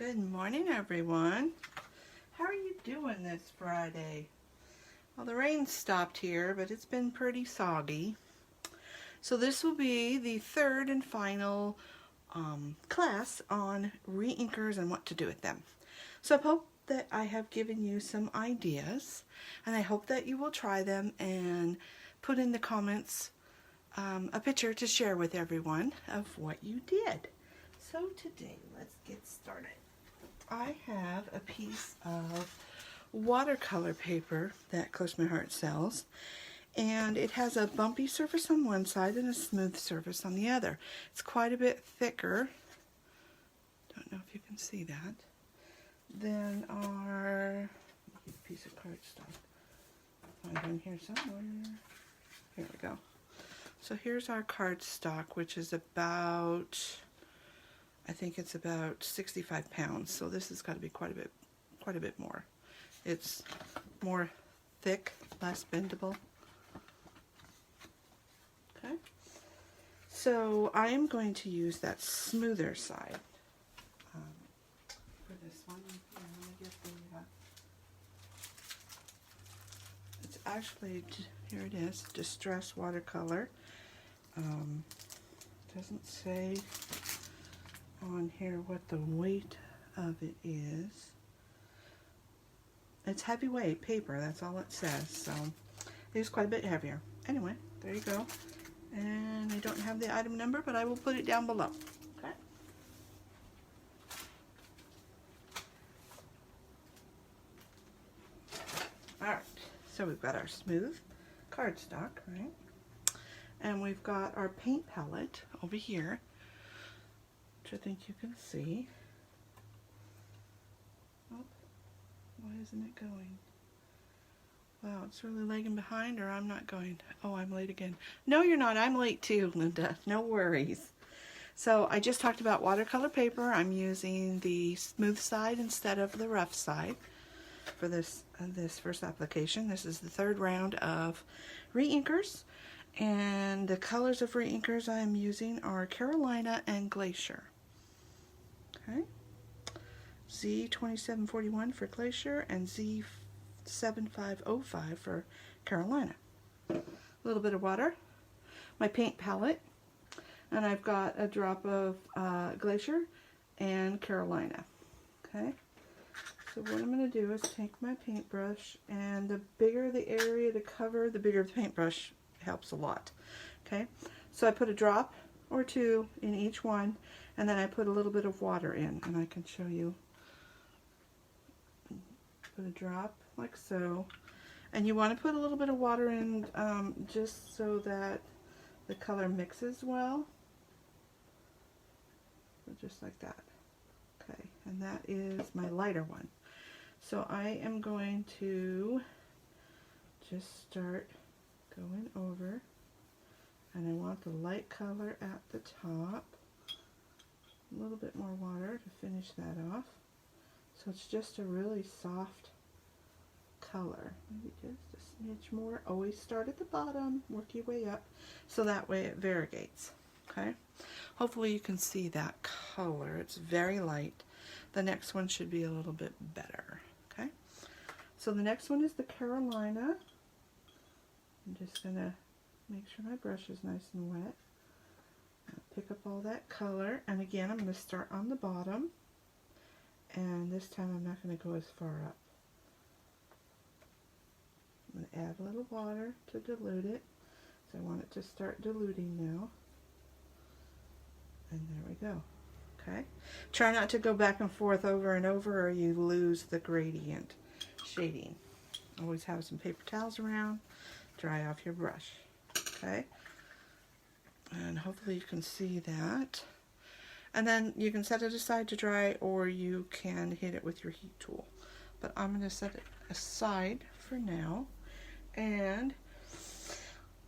Good morning, everyone. How are you doing this Friday? Well, the rain stopped here, but it's been pretty soggy. So this will be the third and final class on reinkers and what to do with them. So I hope that I have given you some ideas, and I hope that you will try them and put in the comments a picture to share with everyone of what you did. So today, let's get started. I have a piece of watercolor paper that Close to My Heart sells, and it has a bumpy surface on one side and a smooth surface on the other. It's quite a bit thicker, don't know if you can see that, than our piece of cardstock. I'll find one here somewhere. Here we go. So here's our cardstock, which is about, I think it's about 65 pounds. So this has got to be quite a bit more. It's more thick, less bendable. Okay. So I am going to use that smoother side for this one. Here, let me get the, it's actually, here it is, Distress Watercolor. Doesn't say on here what the weight of it is. It's heavyweight paper, that's all it says, so it is quite a bit heavier. Anyway, there you go. And I don't have the item number, but I will put it down below. Okay. Alright, so we've got our smooth cardstock, right? And we've got our paint palette over here, which I think you can see. Oh, why isn't it going? Wow, it's really lagging behind, or I'm not going. Oh, I'm late again. No, you're not. I'm late too, Linda. No worries. So I just talked about watercolor paper. I'm using the smooth side instead of the rough side for this first application. This is the third round of reinkers. And the colors of reinkers I am using are Carolina and Glacier. Okay. Z2741 for Glacier and Z7505 for Carolina. A little bit of water, my paint palette, and I've got a drop of Glacier and Carolina. Okay. So what I'm going to do is take my paintbrush, and the bigger the area to cover, the bigger the paintbrush helps a lot. Okay, so I put a drop or two in each one, and then I put a little bit of water in, and I can show you. Put a drop like so, and you want to put a little bit of water in just so that the color mixes well. So just like that. Okay, and that is my lighter one. So I am going to just start going over, and I want the light color at the top. A little bit more water to finish that off. So it's just a really soft color. Maybe just a smidge more. Always start at the bottom, work your way up, so that way it variegates. Okay? Hopefully you can see that color. It's very light. The next one should be a little bit better. Okay? So the next one is the Carolina. I'm just going to make sure my brush is nice and wet. Pick up all that color, and again I'm going to start on the bottom, and this time I'm not going to go as far up. I'm going to add a little water to dilute it, so I want it to start diluting now, and there we go. Okay, try not to go back and forth over and over, or you lose the gradient shading. Always have some paper towels around. Dry off your brush. Okay, and hopefully you can see that, and then you can set it aside to dry, or you can hit it with your heat tool, but I'm going to set it aside for now, and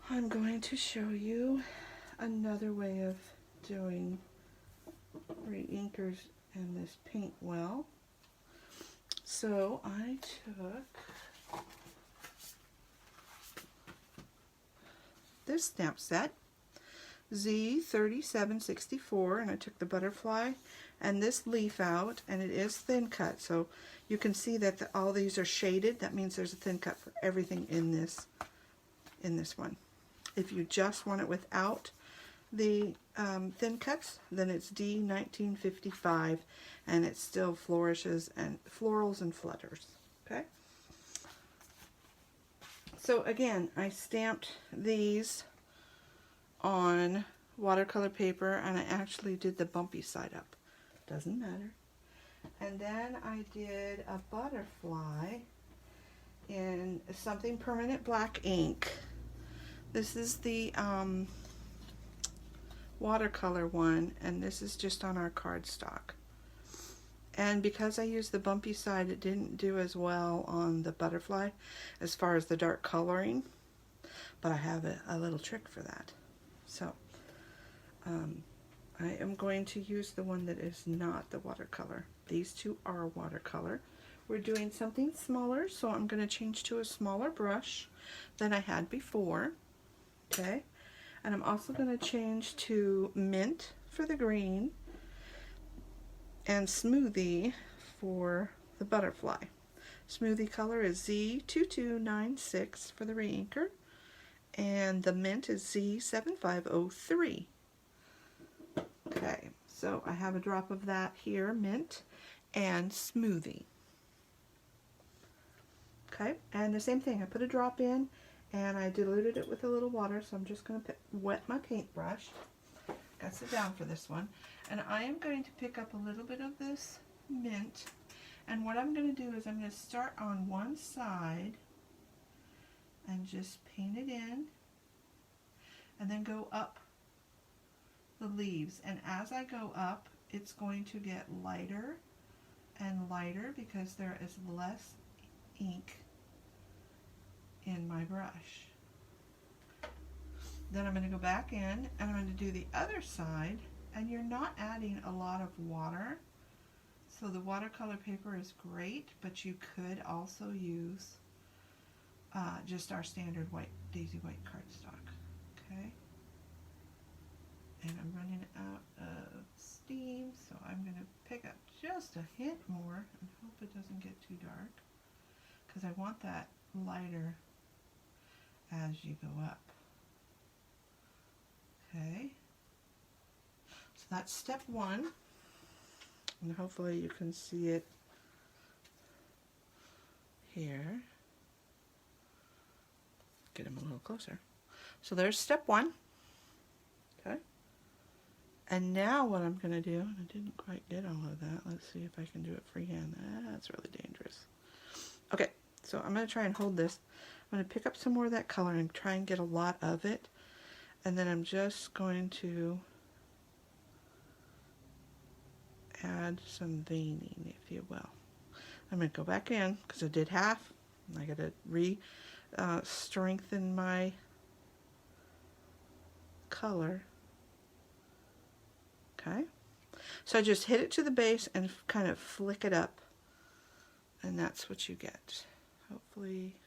I'm going to show you another way of doing reinkers and this paint well. So I took this stamp set, Z3764, and I took the butterfly and this leaf out, and it is thin cut, so you can see that all these are shaded. That means there's a thin cut for everything in this one. If you just want it without the thin cuts, then it's D1955, and it still flourishes and florals and flutters. Okay. So again, I stamped these on watercolor paper, and I actually did the bumpy side up. Doesn't matter. And then I did a butterfly in something permanent black ink. This is the watercolor one, and this is just on our cardstock. And because I used the bumpy side, it didn't do as well on the butterfly as far as the dark coloring, but I have a little trick for that. So I am going to use the one that is not the watercolor. These two are watercolor. We're doing something smaller, so I'm going to change to a smaller brush than I had before. Okay, and I'm also going to change to mint for the green and smoothie for the butterfly. Smoothie color is Z2296 for the reinker, and the mint is Z7503. Okay, so I have a drop of that here, mint and smoothie. Okay, and the same thing, I put a drop in and I diluted it with a little water, so I'm just going to wet my paintbrush. Got to sit down for this one. And I am going to pick up a little bit of this mint, and what I'm going to do is I'm going to start on one side and just paint it in, and then go up the leaves. And as I go up, it's going to get lighter and lighter because there is less ink in my brush. Then I'm going to go back in and I'm going to do the other side, and you're not adding a lot of water, so the watercolor paper is great, but you could also use just our standard white daisy white cardstock. Okay, and I'm running out of steam, so I'm going to pick up just a hint more and hope it doesn't get too dark, because I want that lighter as you go up. Okay, so that's step one, and hopefully you can see it here. Get him a little closer. So there's step one. Okay, and now what I'm going to do, and I didn't quite get all of that, let's see if I can do it freehand. That's really dangerous. Okay, so I'm going to try and hold this. I'm going to pick up some more of that color and try and get a lot of it. And then I'm just going to add some veining, if you will. I'm going to go back in because I did half. I got to strengthen my color. Okay, so I just hit it to the base and kind of flick it up, and that's what you get. Hopefully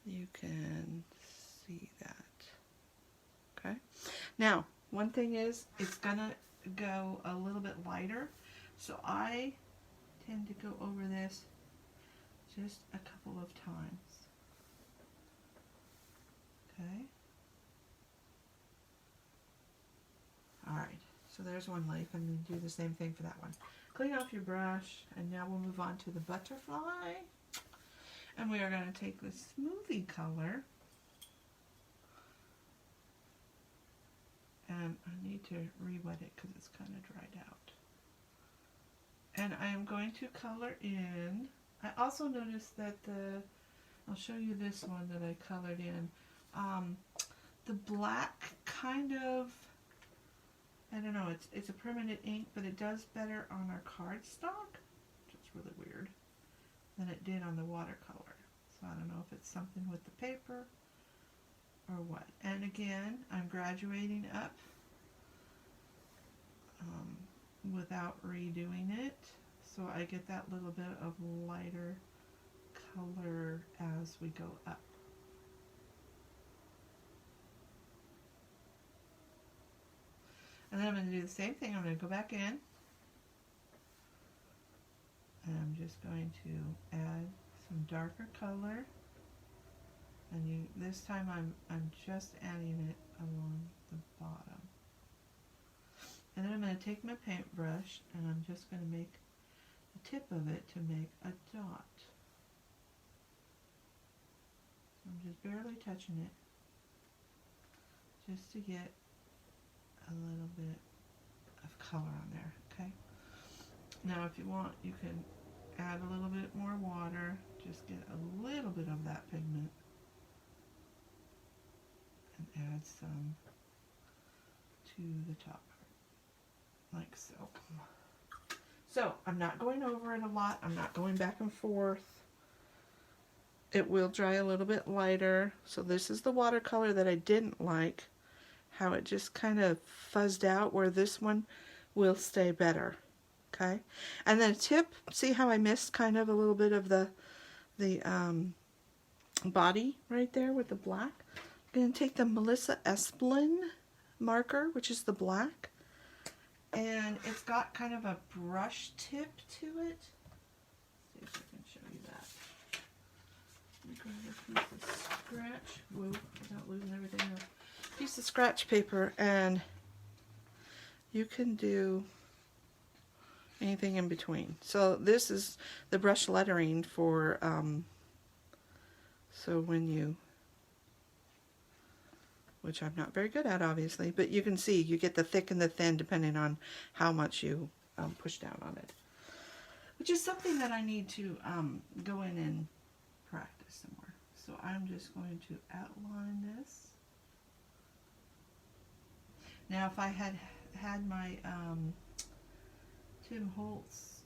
you can see that. Okay, now one thing is it's gonna go a little bit lighter, so I tend to go over this just a couple of times. Okay, alright, so there's one leaf. I'm going to do the same thing for that one. Clean off your brush, and now we'll move on to the butterfly, and we are going to take the smoothie color. And I need to re-wet it because it's kind of dried out. And I am going to color in. I also noticed that I'll show you this one that I colored in. The black kind of, I don't know, it's a permanent ink, but it does better on our cardstock, which is really weird, than it did on the watercolor. So I don't know if it's something with the paper or what. And again, I'm graduating up without redoing it, so I get that little bit of lighter color as we go up. And then I'm going to do the same thing. I'm going to go back in. And I'm just going to add some darker color. And this time I'm just adding it along the bottom. And then I'm going to take my paintbrush and I'm just going to make the tip of it to make a dot. So I'm just barely touching it just to get a little bit of color on there, okay? Now if you want, you can add a little bit more water, just get a little bit of that pigment and add some to the top, like so. So I'm not going over it a lot, I'm not going back and forth. It will dry a little bit lighter. So this is the watercolor that I didn't like, how it just kind of fuzzed out, where this one will stay better. Okay, and then a tip, see how I missed kind of a little bit of the body right there with the black? I'm going to take the Melissa Esplin marker, which is the black, and it's got kind of a brush tip to it. Let's see if I can show you that. Grab a piece of scratch, whoa, without losing everything else. Piece of scratch paper, and you can do anything in between. So this is the brush lettering for so when you, which I'm not very good at obviously, but you can see you get the thick and the thin depending on how much you push down on it, which is something that I need to go in and practice some more. So I'm just going to outline this. Now if I had my Tim Holtz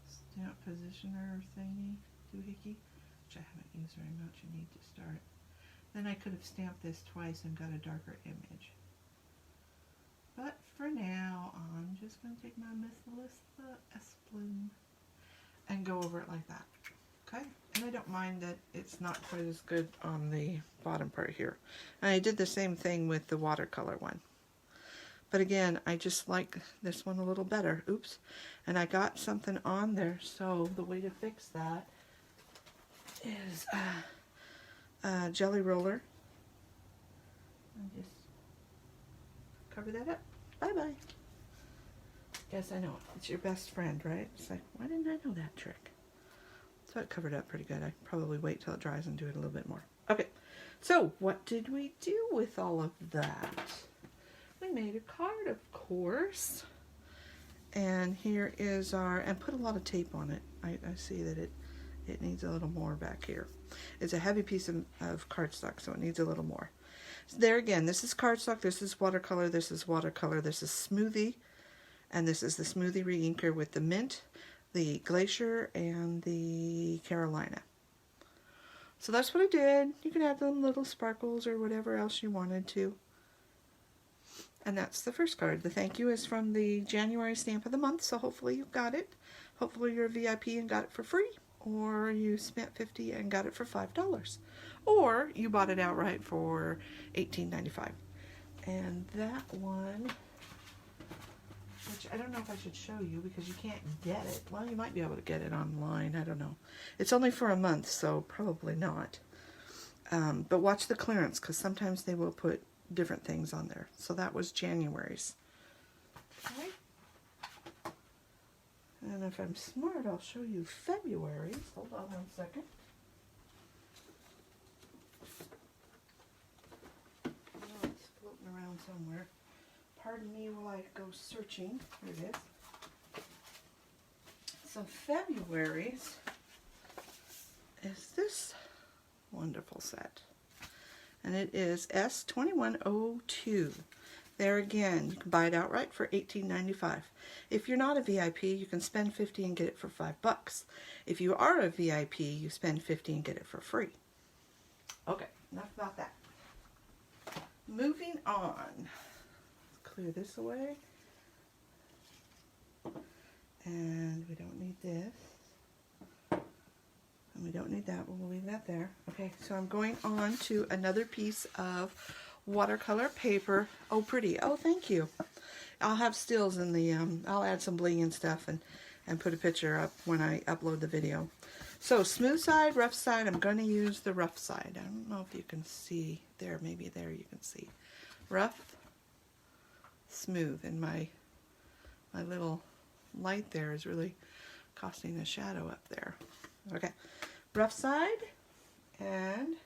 stamp positioner thingy, doohickey, which I haven't used very much, you need to start. Then I could have stamped this twice and got a darker image. But for now, I'm just going to take my Miss Melissa Esplin and go over it like that. Okay? And I don't mind that it's not quite as good on the bottom part here. And I did the same thing with the watercolor one. But again, I just like this one a little better. Oops. And I got something on there, so the way to fix that is a jelly roller. And just cover that up. Bye-bye. Yes, I know. It's your best friend, right? It's like, why didn't I know that trick? So it covered up pretty good. I probably wait till it dries and do it a little bit more. Okay, so what did we do with all of that? We made a card, of course. And here is our, and put a lot of tape on it. I see that it needs a little more back here. It's a heavy piece of cardstock, so it needs a little more. So there again, this is cardstock, this is watercolor, this is watercolor, this is smoothie, and this is the smoothie reinker with the mint, the glacier, and the Carolina. So that's what I did. You can add them little sparkles or whatever else you wanted to. And that's the first card. The thank you is from the January stamp of the month, so hopefully you got it. Hopefully you're a VIP and got it for free, or you spent $50 and got it for $5, or you bought it outright for $18.95. And that one, which I don't know if I should show you because you can't get it. Well, you might be able to get it online. I don't know. It's only for a month, so probably not. But watch the clearance, because sometimes they will put different things on there. So that was January's. Okay. And if I'm smart, I'll show you February's. Hold on 1 second. Oh, it's floating around somewhere. Pardon me while I go searching. Here it is. So February's is this wonderful set. And it is S2102. There again, you can buy it outright for $18.95. If you're not a VIP, you can spend $50 and get it for $5. If you are a VIP, you spend $50 and get it for free. Okay, enough about that. Moving on. Let's clear this away. And we don't need this. And we don't need that. We'll leave that there. Okay, so I'm going on to another piece of watercolor paper. Oh, pretty. Oh, thank you. I'll have stills in the, I'll add some bling and stuff and put a picture up when I upload the video. So smooth side, rough side. I'm going to use the rough side. I don't know if you can see there. Maybe there you can see. Rough, smooth. And my little light there is really casting a shadow up there. Okay, rough side. And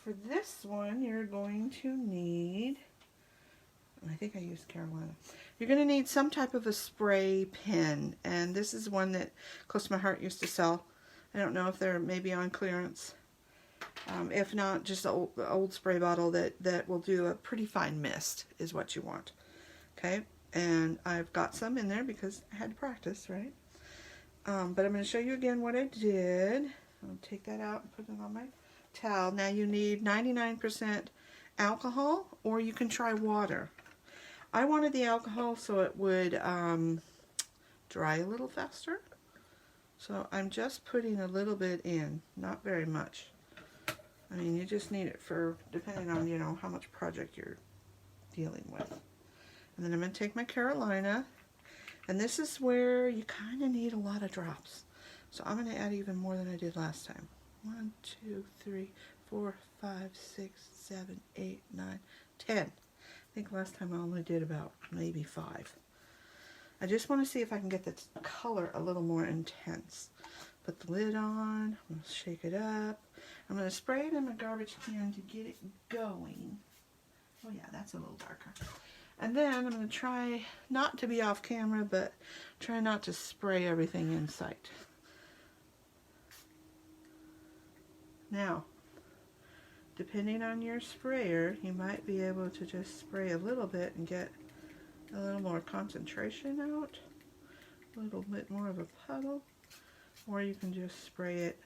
for this one, you're going to need, I think I used Carolina. You're going to need some type of a spray pen, and this is one that Close to My Heart used to sell. I don't know if they're maybe on clearance. If not, just an old spray bottle that will do a pretty fine mist is what you want. Okay, and I've got some in there because I had to practice, right? But I'm going to show you again what I did. I'll take that out and put it on my towel. Now you need 99% alcohol, or you can try water. I wanted the alcohol so it would dry a little faster. So I'm just putting a little bit in, not very much. I mean, you just need it for, depending on, you know, how much project you're dealing with. And then I'm going to take my Carolina, and this is where you kind of need a lot of drops. So I'm going to add even more than I did last time. 1, 2, 3, 4, 5, 6, 7, 8, 9, 10. I think last time I only did about maybe 5. I just want to see if I can get the color a little more intense. Put the lid on, I'm going to shake it up. I'm going to spray it in my garbage can to get it going. Oh yeah, that's a little darker. And then I'm going to try not to be off camera, but try not to spray everything in sight. Now, depending on your sprayer, you might be able to just spray a little bit and get a little more concentration out, a little bit more of a puddle, or you can just spray it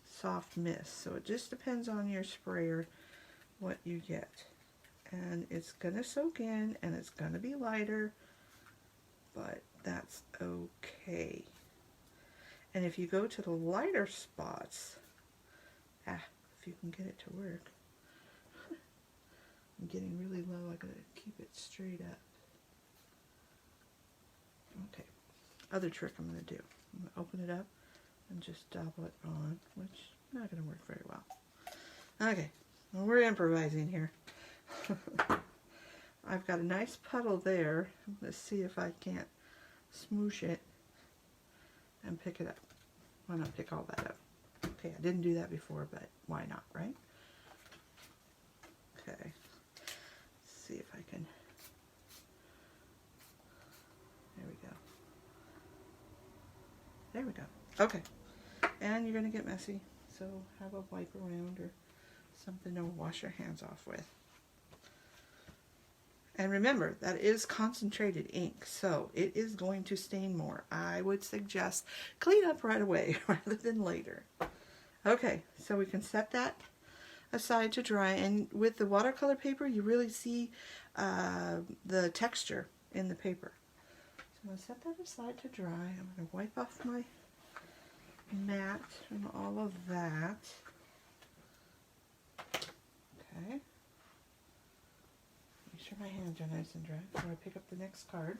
soft mist. So it just depends on your sprayer what you get. And it's going to soak in, and it's going to be lighter, but that's okay. And if you go to the lighter spots, if you can get it to work. I'm getting really low. I gotta keep it straight up. Okay. Other trick I'm gonna do. I'm gonna open it up and just dabble it on, which is not gonna work very well. Okay. Well, we're improvising here. I've got a nice puddle there. Let's see if I can't smoosh it and pick it up. Why not pick all that up? Okay, I didn't do that before, but why not, right? Okay. Let's see if I can. There we go. There we go. Okay. And you're going to get messy, so have a wipe around or something to wash your hands off with. And remember, that is concentrated ink, so it is going to stain more. I would suggest clean up right away rather than later. Okay, so we can set that aside to dry, and with the watercolor paper, you really see the texture in the paper. So I'm going to set that aside to dry. I'm going to wipe off my mat from all of that. Okay. Make sure my hands are nice and dry before I pick up the next card.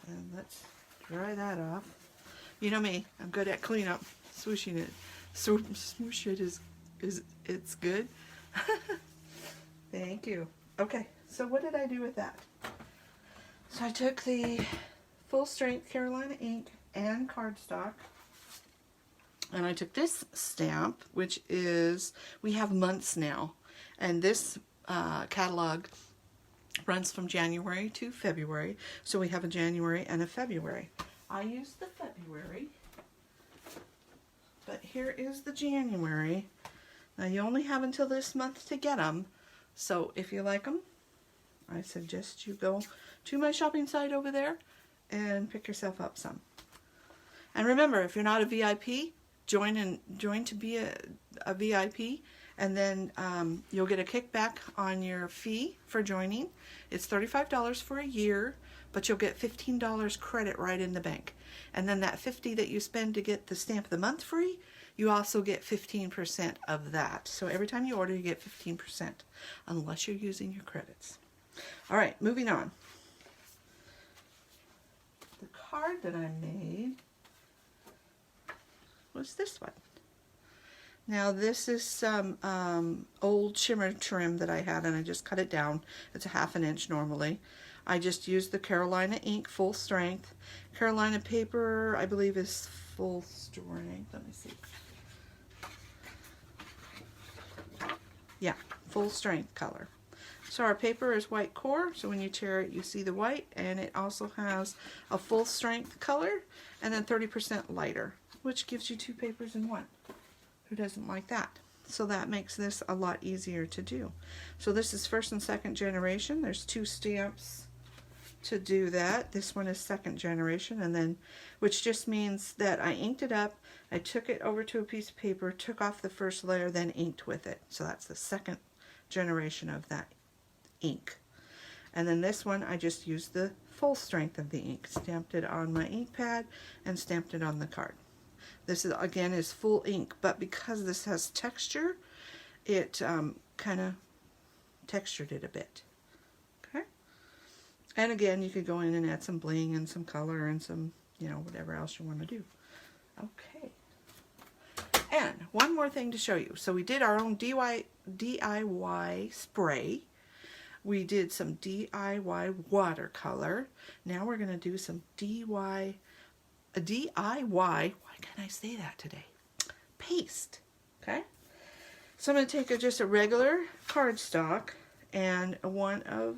And let's dry that off. You know me, I'm good at cleanup. Swooshing it. Swoosh it it's good. Thank you. Okay, so what did I do with that? So I took the full strength Carolina ink and cardstock, and I took this stamp, which is, we have months now, and this catalog runs from January to February, so we have a January and a February. I used the February, but here is the January. Now you only have until this month to get them, so if you like them, I suggest you go to my shopping site over there and pick yourself up some. And remember, if you're not a VIP, join to be a VIP, and then you'll get a kickback on your fee for joining. It's $35 for a year, but you'll get $15 credit right in the bank. And then that $50 that you spend to get the stamp of the month free, you also get 15% of that. So every time you order, you get 15%, unless you're using your credits. All right, moving on. The card that I made was this one. Now this is some old shimmer trim that I had, and I just cut it down. It's a 1/2 inch normally. I just used the Carolina ink full strength. Carolina paper, I believe, is full strength. Let me see. Yeah, full strength color. So our paper is white core, so when you tear it, you see the white, and it also has a full strength color and then 30% lighter, which gives you 2 papers in one. Who doesn't like that? So that makes this a lot easier to do. So this is 1st and 2nd generation. There's 2 stamps to do that. This one is 2nd generation, and then, which just means that I inked it up, I took it over to a piece of paper, took off the first layer, then inked with it. So that's the 2nd generation of that ink. And then this one, I just used the full strength of the ink, stamped it on my ink pad and stamped it on the card. This is, again, is full ink, but because this has texture, it kind of textured it a bit. Okay? And again, you could go in and add some bling and some color and some, you know, whatever else you want to do. Okay. And one more thing to show you. So we did our own DIY spray. We did some DIY watercolor. Now we're going to do some DIY, why can't I say that today? Paste. Okay? So I'm going to take just a regular cardstock and one of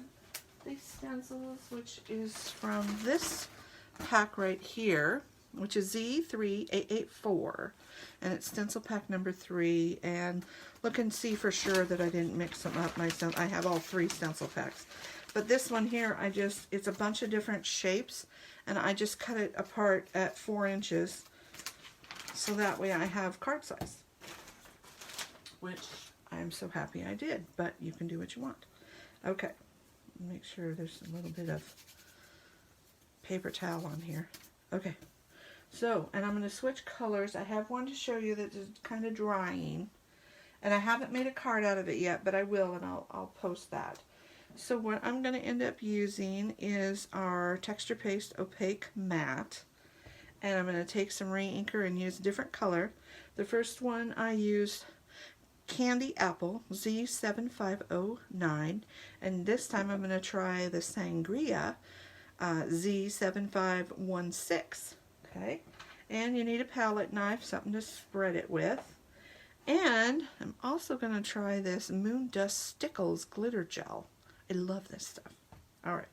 these stencils, which is from this pack right here, which is Z3884, and it's stencil pack number 3. And look and see for sure that I didn't mix them up myself. I have all 3 stencil packs, but this one here, it's a bunch of different shapes, and I just cut it apart at 4 inches, so that way I have card size, which I am so happy I did, but you can do what you want. Okay, make sure there's a little bit of paper towel on here. Okay, so, and I'm going to switch colors. I have one to show you that is kind of drying, and I haven't made a card out of it yet, but I will, and I'll post that. So what I'm going to end up using is our Texture Paste Opaque Matte, and I'm going to take some reinker and use a different color. The first one I used Candy Apple Z7509, and this time I'm going to try the Sangria Z7516. Okay, and you need a palette knife, something to spread it with. And I'm also going to try this Moon Dust Stickles glitter gel. I love this stuff. Alright,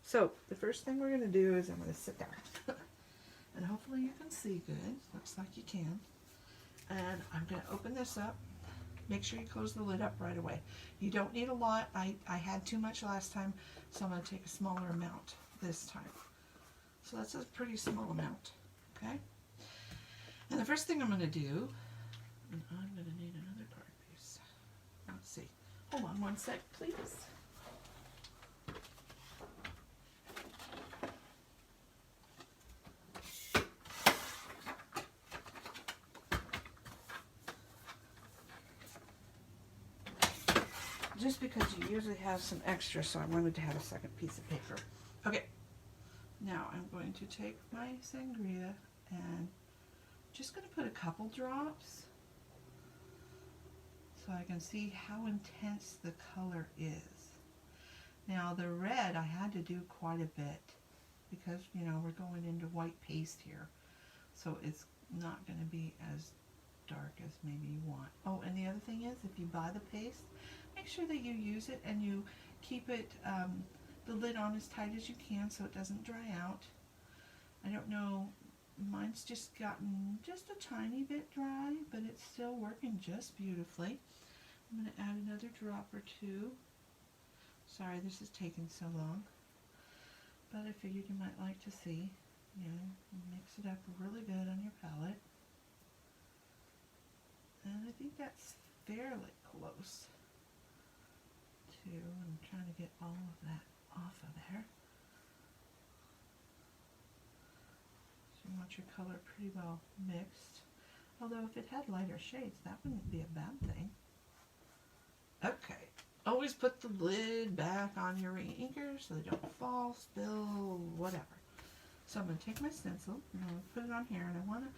so the first thing we're going to do is I'm going to sit down. And hopefully you can see good. Looks like you can. And I'm going to open this up. Make sure you close the lid up right away. You don't need a lot. I had too much last time, so I'm going to take a smaller amount this time. So that's a pretty small amount. Okay? And the first thing I'm going to do, and I'm going to need another card piece. Let's see. Hold on one sec, please. Just because you usually have some extra, so I wanted to have a second piece of paper. Okay, now I'm going to take my sangria and just going to put a couple drops so I can see how intense the color is. Now the red I had to do quite a bit because, you know, we're going into white paste here, so it's not going to be as dark as maybe you want. Oh, and the other thing is, if you buy the paste, make sure that you use it and you keep it, the lid on as tight as you can so it doesn't dry out. I don't know, mine's just gotten just a tiny bit dry, but it's still working just beautifully. I'm going to add another drop or 2. Sorry this is taking so long, but I figured you might like to see. You know, mix it up really good on your palette. And I think that's fairly close to, I'm trying to get all of that off of there. So you want your color pretty well mixed. Although if it had lighter shades, that wouldn't be a bad thing. Okay. Always put the lid back on your reinkers so they don't fall, spill, whatever. So I'm going to take my stencil and I'm going to put it on here, and I want to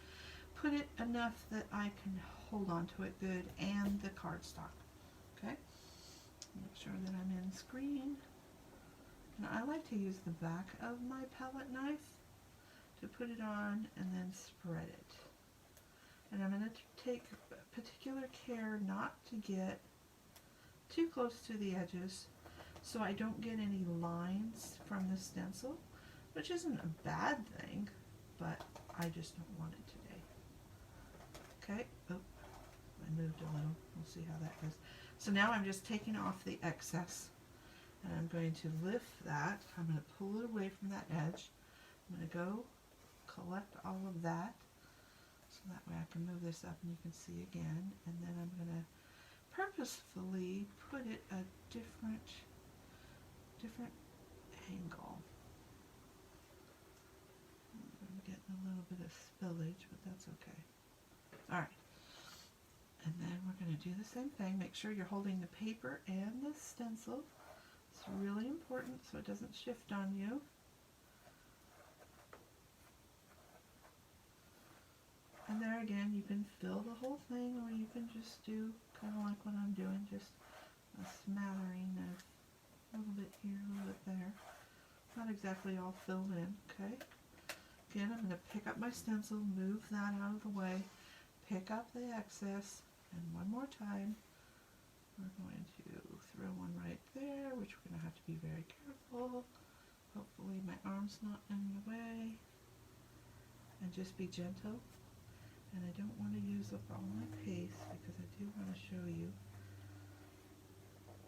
put it enough that I can hold on to it good, and the cardstock. Okay? Make sure that I'm in screen. And I like to use the back of my palette knife to put it on and then spread it. And I'm going to take particular care not to get too close to the edges so I don't get any lines from the stencil, which isn't a bad thing, but I just don't want it today. Okay, oh, I moved a little. We'll see how that goes. So now I'm just taking off the excess, and I'm going to lift that. I'm going to pull it away from that edge. I'm going to go collect all of that, so that way I can move this up and you can see again, and then I'm going to purposefully put it a different angle. I'm getting a little bit of spillage, but that's okay. Alright, and then we're going to do the same thing. Make sure you're holding the paper and the stencil. It's really important so it doesn't shift on you. And there again, you can fill the whole thing, or you can just do kind of like what I'm doing, just a smattering of a little bit here, a little bit there. Not exactly all filled in, okay? Again, I'm going to pick up my stencil, move that out of the way, pick up the excess, and one more time, we're going to throw one right there, which we're going to have to be very careful. Hopefully my arm's not in the way. And just be gentle. And I don't want to use up all my paste because I do want to show you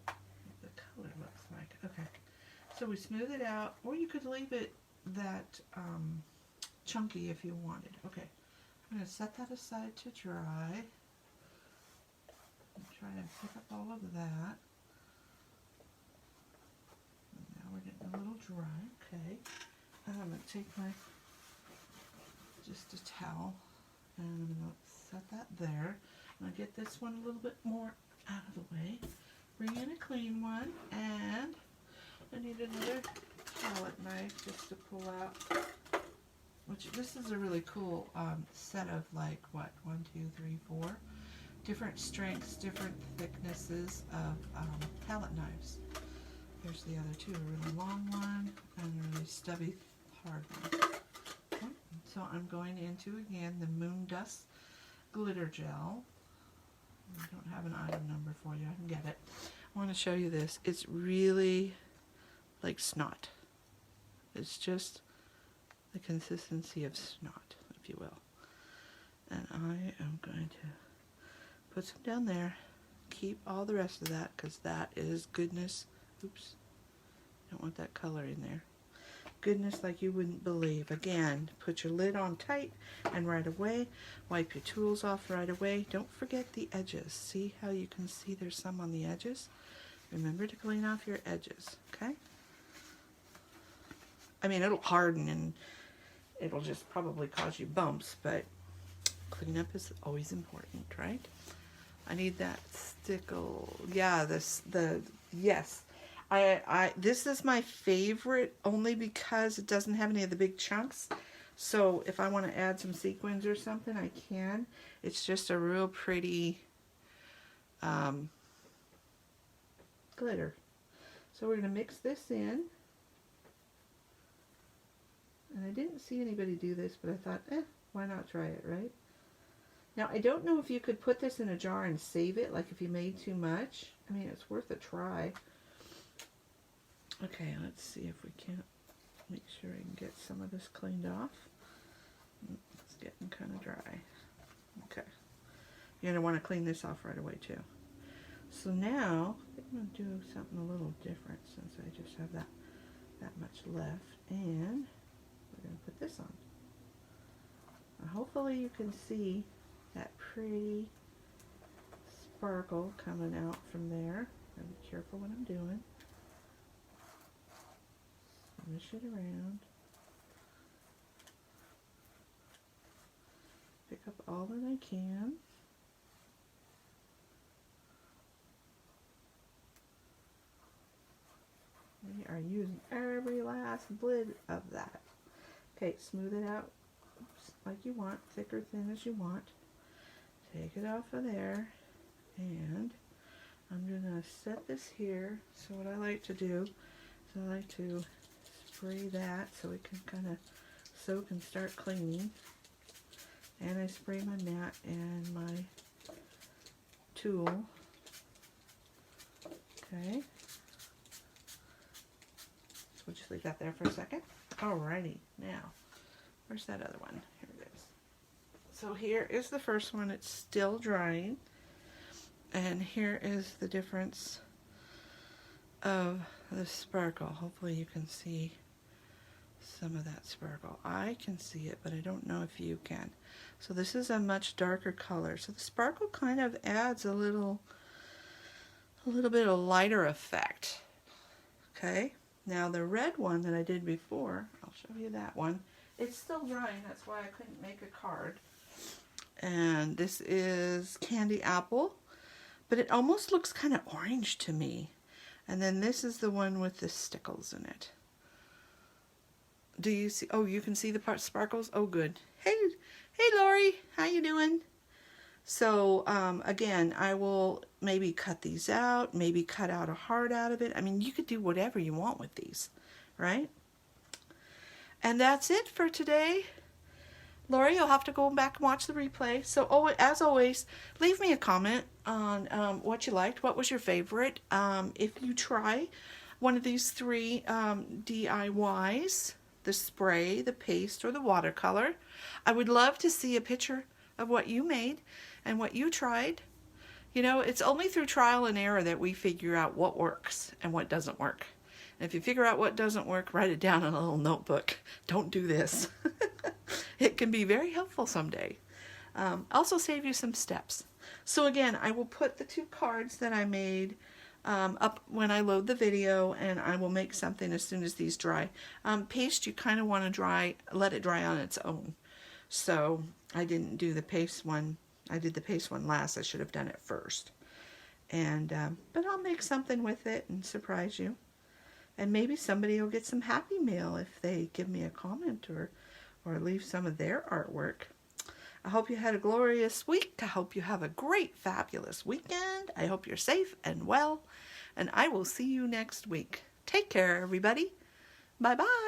what the color looks like. Okay, so we smooth it out, or you could leave it that chunky if you wanted. Okay, I'm going to set that aside to dry. And try and pick up all of that. And now we're getting a little dry. Okay, and I'm going to take my just a towel. And I'm going to set that there. I'm going to get this one a little bit more out of the way. Bring in a clean one, and I need another palette knife just to pull out. Which this is a really cool set of like what 1, 2, 3, 4 different strengths, different thicknesses of palette knives. Here's the other two: a really long one and a really stubby, hard one. So I'm going into, again, the Moon Dust Glitter Gel. I don't have an item number for you. I can get it. I want to show you this. It's really like snot. It's just the consistency of snot, if you will. And I am going to put some down there. Keep all the rest of that because that is goodness. Oops. Don't want that color in there. Goodness like you wouldn't believe. Again, put your lid on tight and right away. Wipe your tools off right away. Don't forget the edges. See how you can see there's some on the edges? Remember to clean off your edges, okay? I mean, it'll harden and it'll just probably cause you bumps, but cleanup is always important, right? I need that stickle. Yeah, yes. This is my favorite only because it doesn't have any of the big chunks. So if I want to add some sequins or something, I can. It's just a real pretty glitter. So we're going to mix this in. And I didn't see anybody do this, but I thought, why not try it, right? Now, I don't know if you could put this in a jar and save it, like if you made too much. I mean, it's worth a try. Okay, let's see if we can't make sure I can get some of this cleaned off. It's getting kind of dry. Okay. You're going to want to clean this off right away too. So now, I'm going to do something a little different since I just have that much left. And we're going to put this on. Now, hopefully you can see that pretty sparkle coming out from there. Gotta be careful what I'm doing. Smush it around. Pick up all that I can. We are using every last bit of that. Okay, smooth it out like you want, thick or thin as you want. Take it off of there, and I'm gonna set this here. So what I like to do is I like to spray that so it can kind of soak and start cleaning. And I spray my mat and my tool. Okay. So we'll just leave that there for a second. Alrighty, now, where's that other one? Here it is. So here is the first one. It's still drying. And here is the difference of the sparkle. Hopefully you can see some of that sparkle. I can see it, but I don't know if you can. So this is a much darker color. So the sparkle kind of adds a little bit of lighter effect. Okay, now the red one that I did before, I'll show you that one. It's still drying, that's why I couldn't make a card. And this is Candy Apple, but it almost looks kind of orange to me. And then this is the one with the stickles in it. Do you see? Oh, you can see the sparkles? Oh, good. Hey, Lori, how you doing? So, again, I will maybe cut these out, maybe cut out a heart out of it. I mean, you could do whatever you want with these, right? And that's it for today. Lori, you'll have to go back and watch the replay. So, as always, leave me a comment on what you liked. What was your favorite? If you try one of these three DIYs, the spray, the paste, or the watercolor, I would love to see a picture of what you made and what you tried. You know, it's only through trial and error that we figure out what works and what doesn't work. And if you figure out what doesn't work, write it down in a little notebook. Don't do this. It can be very helpful someday. Also save you some steps. So again, I will put the two cards that I made up when I load the video, and I will make something as soon as these dry. Paste, you kind of want to let it dry on its own. So I didn't do the paste one. I did the paste one last. I should have done it first. And but I'll make something with it and surprise you. And maybe somebody will get some happy mail if they give me a comment or leave some of their artwork. I hope you had a glorious week. I hope you have a great, fabulous weekend. I hope you're safe and well. And I will see you next week. Take care, everybody. Bye-bye.